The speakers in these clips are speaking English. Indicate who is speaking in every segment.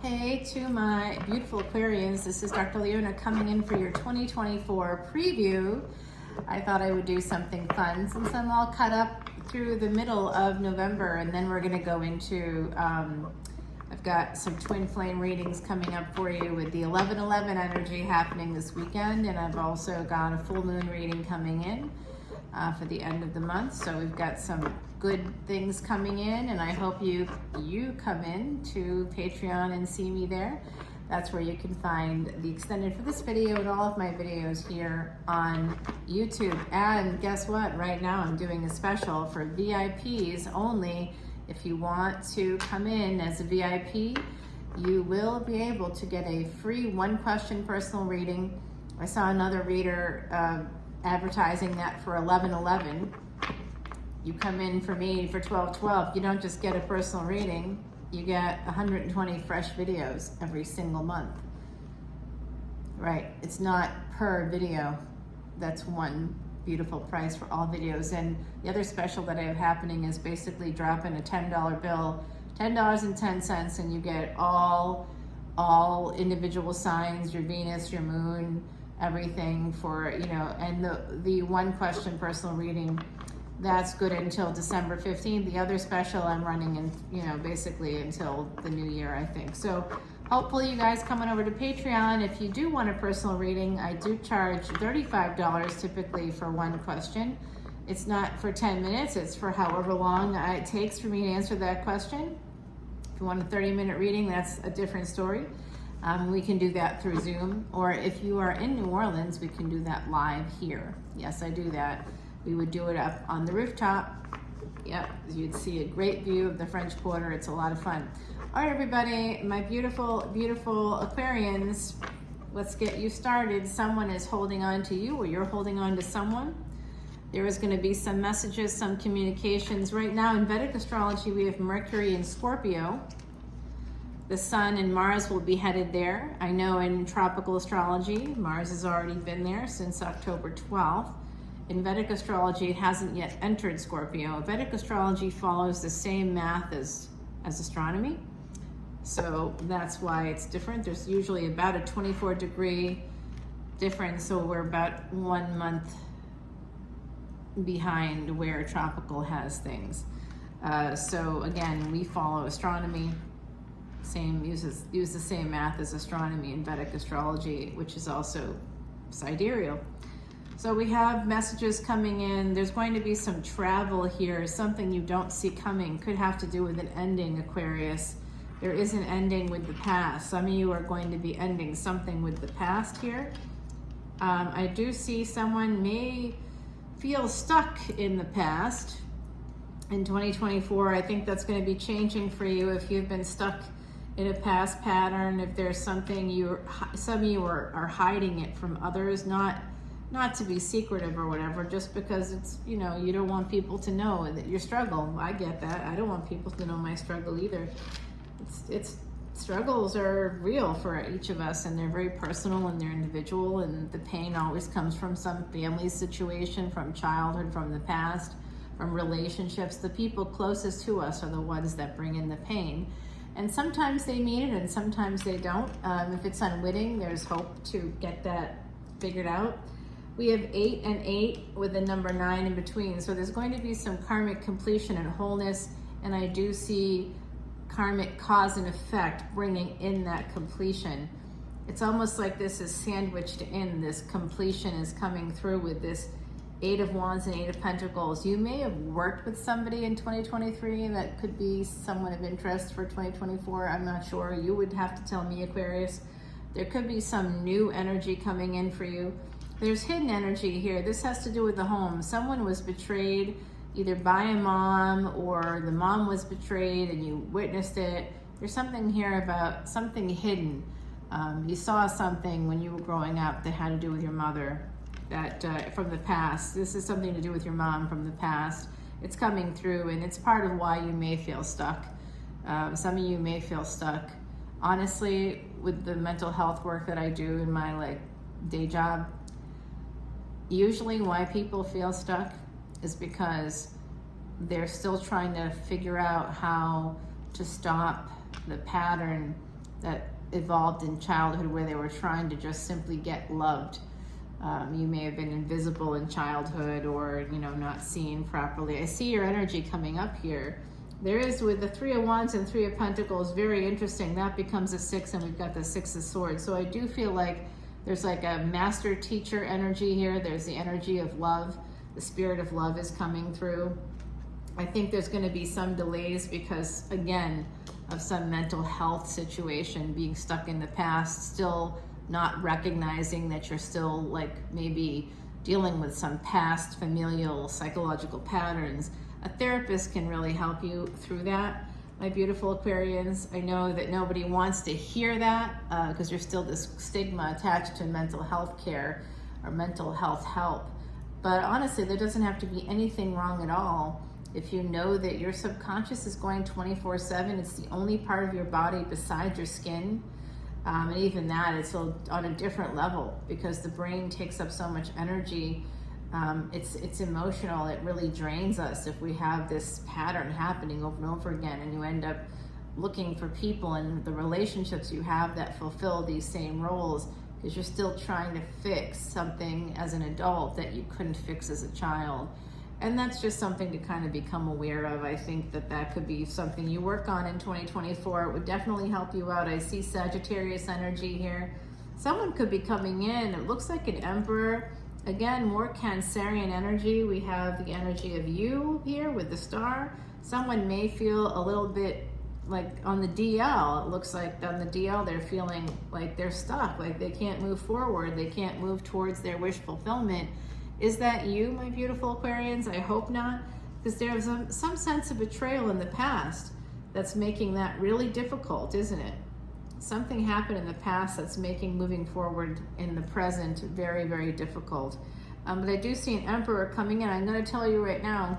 Speaker 1: Hey to my beautiful Aquarians, this is Dr. Leona coming in for your 2024 preview. I thought I would do something fun since I'm all cut up through the middle of November, and then we're going to go into, I've got some twin flame readings coming up for you with the 11/11 energy happening this weekend, and I've also got a full moon reading coming in for the end of the month. So we've got some good things coming in, and I hope you come in to Patreon and see me there. That's where you can find the extended for this video and all of my videos here on YouTube. And guess what? Right now I'm doing a special for VIPs only. If you want to come in as a VIP, you will be able to get a free 1-question personal reading. I saw another reader advertising that for 11/11. You come in for me for 12/12, you don't just get a personal reading, you get 120 fresh videos every single month. Right, it's not per video. That's one beautiful price for all videos. And the other special that I have happening is basically drop in a $10 bill, $10.10, and you get all individual signs, your Venus, your moon, everything for, and the 1-question personal reading, that's good until December 15th. The other special I'm running in, basically until the new year, I think. So hopefully you guys coming over to Patreon. If you do want a personal reading, I do charge $35 typically for 1 question. It's not for 10 minutes, it's for however long it takes for me to answer that question. If you want a 30-minute reading, that's a different story. We can do that through Zoom, or if you are in New Orleans, we can do that live here. Yes, I do that. We would do it up on the rooftop. Yep, you'd see a great view of the French Quarter. It's a lot of fun. All right, everybody, my beautiful, beautiful Aquarians, let's get you started. Someone is holding on to you, or you're holding on to someone. There is going to be some messages, some communications. Right now in Vedic Astrology, we have Mercury in Scorpio. The Sun and Mars will be headed there. I know in tropical astrology, Mars has already been there since October 12th. In Vedic astrology, it hasn't yet entered Scorpio. Vedic astrology follows the same math as astronomy. So that's why it's different. There's usually about a 24-degree difference. So we're about 1 month behind where tropical has things. So again, we follow astronomy. Use the same math as astronomy in Vedic astrology, which is also sidereal. So we have messages coming in. There's going to be some travel here, something you don't see coming. Could have to do with an ending, Aquarius. There is an ending with the past. Some of you are going to be ending something with the past here. I do see someone may feel stuck in the past. In 2024, I think that's going to be changing for you if you've been stuck in a past pattern, if there's something some of you are hiding it from others, not to be secretive or whatever, just because it's, you don't want people to know that your struggle. I get that. I don't want people to know my struggle either. It's struggles are real for each of us, and they're very personal and they're individual, and the pain always comes from some family situation, from childhood, from the past, from relationships. The people closest to us are the ones that bring in the pain. And sometimes they mean it and sometimes they don't. If it's unwitting, there's hope to get that figured out. We have 8 and 8 with the number 9 in between. So there's going to be some karmic completion and wholeness. And I do see karmic cause and effect bringing in that completion. It's almost like this is sandwiched in. This completion is coming through with this 8 of Wands and 8 of Pentacles. You may have worked with somebody in 2023 that could be someone of interest for 2024. I'm not sure. You would have to tell me, Aquarius. There could be some new energy coming in for you. There's hidden energy here. This has to do with the home. Someone was betrayed either by a mom, or the mom was betrayed and you witnessed it. There's something here about something hidden. You saw something when you were growing up that had to do with your mother, that from the past. This is something to do with your mom from the past. It's coming through, and it's part of why you may feel stuck. Some of you may feel stuck. Honestly, with the mental health work that I do in my day job, usually why people feel stuck is because they're still trying to figure out how to stop the pattern that evolved in childhood where they were trying to just simply get loved. You may have been invisible in childhood, or not seen properly. I see your energy coming up here. There is, with the Three of Wands and Three of Pentacles, very interesting. That becomes a 6, and we've got the 6 of Swords. So I do feel like there's like a master teacher energy here. There's the energy of love. The spirit of love is coming through. I think there's going to be some delays because, again, of some mental health situation, being stuck in the past, still not recognizing that you're still like maybe dealing with some past familial psychological patterns. A therapist can really help you through that, my beautiful Aquarians. I know that nobody wants to hear that because there's still this stigma attached to mental health care or mental health help. But honestly, there doesn't have to be anything wrong at all. If you know that your subconscious is going 24/7, it's the only part of your body besides your skin. And even that, it's on a different level because the brain takes up so much energy. It's emotional. It really drains us if we have this pattern happening over and over again, and you end up looking for people and the relationships you have that fulfill these same roles because you're still trying to fix something as an adult that you couldn't fix as a child. And that's just something to kind of become aware of. I think that could be something you work on in 2024. It would definitely help you out. I see Sagittarius energy here. Someone could be coming in. It looks like an Emperor. Again, more Cancerian energy. We have the energy of you here with the star. Someone may feel a little bit like on the DL. It looks like on the DL they're feeling like they're stuck, like they can't move forward. They can't move towards their wish fulfillment. Is that you, my beautiful Aquarians? I hope not, because there's some sense of betrayal in the past that's making that really difficult, isn't it? Something happened in the past that's making moving forward in the present very, very difficult. But I do see an Emperor coming in. I'm going to tell you right now,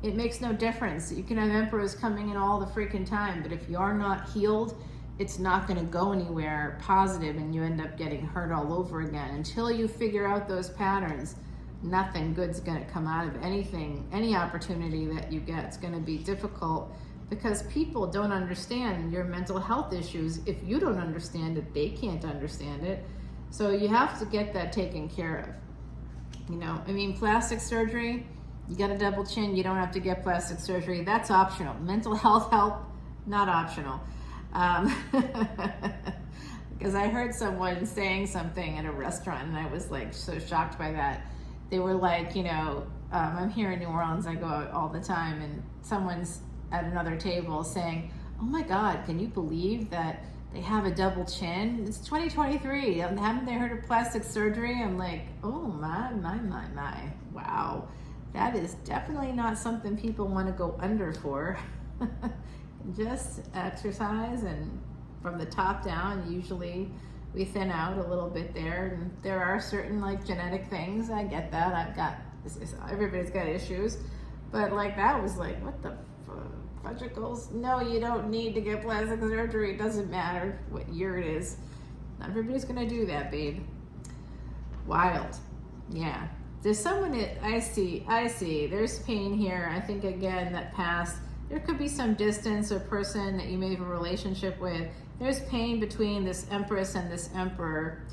Speaker 1: it makes no difference. You can have Emperors coming in all the freaking time, but if you're not healed, it's not going to go anywhere positive, and you end up getting hurt all over again. Until you figure out those patterns, nothing good's going to come out of anything. Any opportunity that you get is going to be difficult because people don't understand your mental health issues. If you don't understand it, they can't understand it. So you have to get that taken care of. Plastic surgery, you got a double chin, you don't have to get plastic surgery. That's optional. Mental health help, not optional. Because I heard someone saying something at a restaurant, and I was like so shocked by that. They were like, I'm here in New Orleans, I go out all the time, and someone's at another table saying, oh my God, can you believe that they have a double chin? It's 2023, haven't they heard of plastic surgery? I'm like, oh my. Wow, that is definitely not something people want to go under for. Just exercise, and from the top down, usually we thin out a little bit there, and there are certain genetic things. I get that. Everybody's got issues, but that was like, what the fudgicles? No, you don't need to get plastic surgery. It doesn't matter what year it is. Not everybody's gonna do that, babe. Wild. Yeah. There's someone that I see. There's pain here. I think again that past. There could be some distance or person that you may have a relationship with. There's pain between this Empress and this Emperor.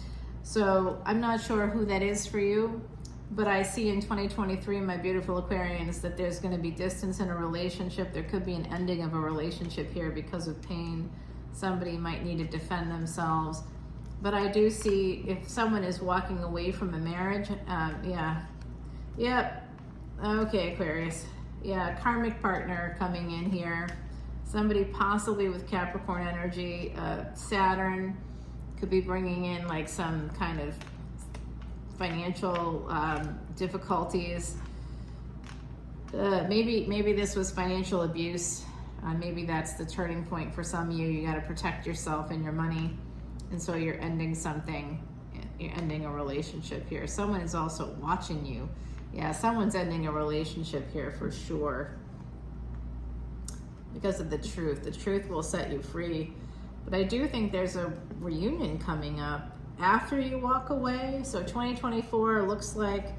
Speaker 1: So I'm not sure who that is for you, but I see in 2023, my beautiful Aquarians, that there's going to be distance in a relationship. There could be an ending of a relationship here because of pain. Somebody might need to defend themselves. But I do see if someone is walking away from a marriage, Yep. Okay, Aquarius. Yeah, karmic partner coming in here. Somebody possibly with Capricorn energy. Saturn could be bringing in some kind of financial difficulties. Maybe this was financial abuse. Maybe that's the turning point for some of you. You got to protect yourself and your money. And so you're ending something. You're ending a relationship here. Someone is also watching you. Yeah, someone's ending a relationship here for sure. Because of the truth. The truth will set you free. But I do think there's a reunion coming up after you walk away. So 2024 looks like,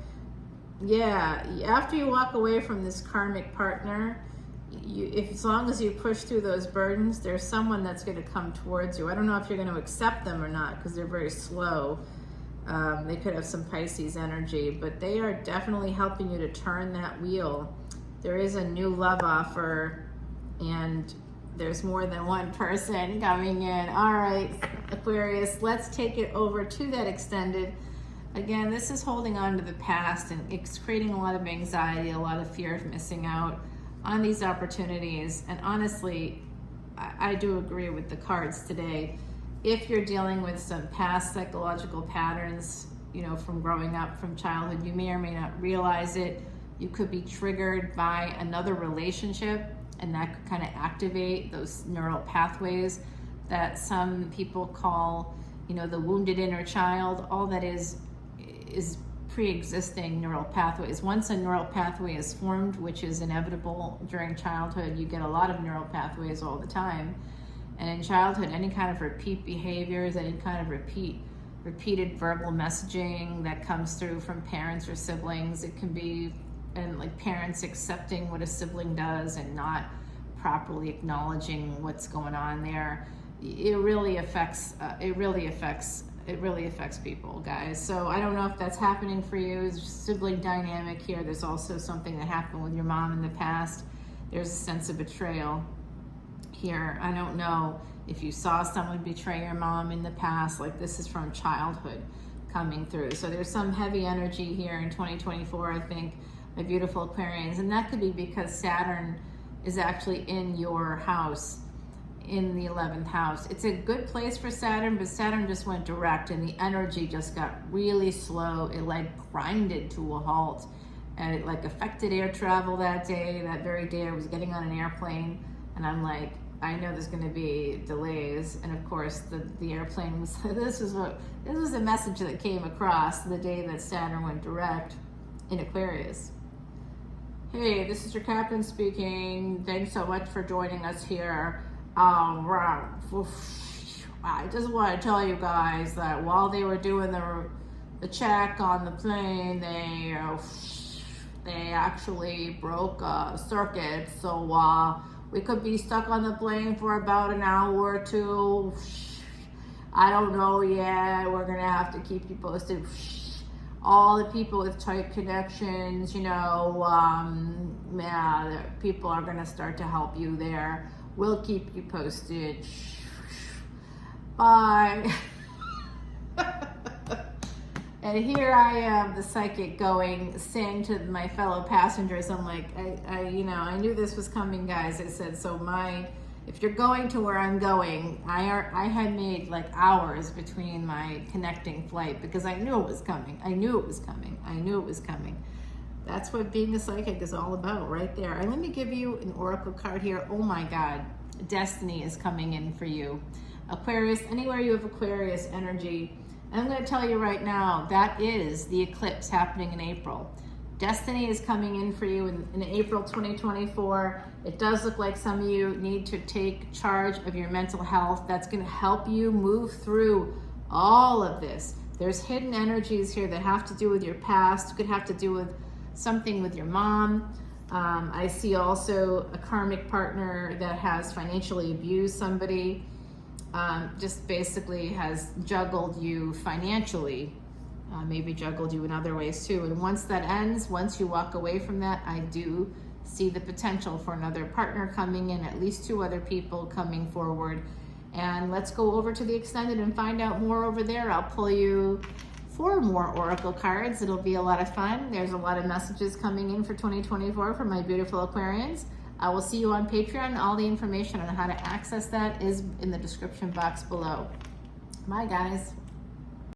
Speaker 1: yeah, after you walk away from this karmic partner, as long as you push through those burdens, there's someone that's going to come towards you. I don't know if you're going to accept them or not, because they're very slow. They could have some Pisces energy, but they are definitely helping you to turn that wheel. There is a new love offer, and there's more than one person coming in. All right, Aquarius, let's take it over to that extended. Again, this is holding on to the past, and it's creating a lot of anxiety, a lot of fear of missing out on these opportunities. And honestly, I do agree with the cards today. If you're dealing with some past psychological patterns, from growing up, from childhood, you may or may not realize it. You could be triggered by another relationship, and that could kind of activate those neural pathways that some people call, the wounded inner child. All that is pre-existing neural pathways. Once a neural pathway is formed, which is inevitable during childhood, you get a lot of neural pathways all the time. And in childhood, any kind of repeat behaviors, any kind of repeated verbal messaging that comes through from parents or siblings, it can be, and like parents accepting what a sibling does and not properly acknowledging what's going on there. It really affects people, guys. So I don't know if that's happening for you. There's sibling dynamic here. There's also something that happened with your mom in the past. There's a sense of betrayal here. I don't know if you saw someone betray your mom in the past. Like, this is from childhood coming through. So there's some heavy energy here in 2024, I think, my beautiful Aquarians. And that could be because Saturn is actually in your house, in the 11th house. It's a good place for Saturn, but Saturn just went direct, and the energy just got really slow. It like grinded to a halt, and it like affected air travel that day. That very day I was getting on an airplane, and I'm like, I know there's going to be delays. And of course the airplane was, this was the message that came across the day that Saturn went direct in Aquarius. Hey, this is your captain speaking. Thanks so much for joining us here. I just want to tell you guys that while they were doing the check on the plane, they actually broke a circuit, so we could be stuck on the plane for about an hour or two. I don't know yet. We're gonna have to keep you posted. All the people with tight connections, people are gonna start to help you there. We'll keep you posted. Bye. And here I am, the psychic, saying to my fellow passengers, I'm like, I knew this was coming, guys. I said, if you're going to where I'm going, I had made like hours between my connecting flight, because I knew it was coming. I knew it was coming. That's what being a psychic is all about, right there. And let me give you an oracle card here. Oh my God, destiny is coming in for you. Aquarius, anywhere you have Aquarius energy, and I'm going to tell you right now, that is the eclipse happening in April. Destiny is coming in for you in April 2024. It does look like some of you need to take charge of your mental health. That's going to help you move through all of this. There's hidden energies here that have to do with your past. It could have to do with something with your mom. I see also a karmic partner that has financially abused somebody, just basically has juggled you financially, maybe juggled you in other ways too. And once that ends, once you walk away from that, I do see the potential for another partner coming in, at least 2 other people coming forward. And let's go over to the extended and find out more over there. I'll pull you 4 more oracle cards. It'll be a lot of fun. There's a lot of messages coming in for 2024 for my beautiful Aquarians. I will see you on Patreon. All the information on how to access that is in the description box below. Bye, guys.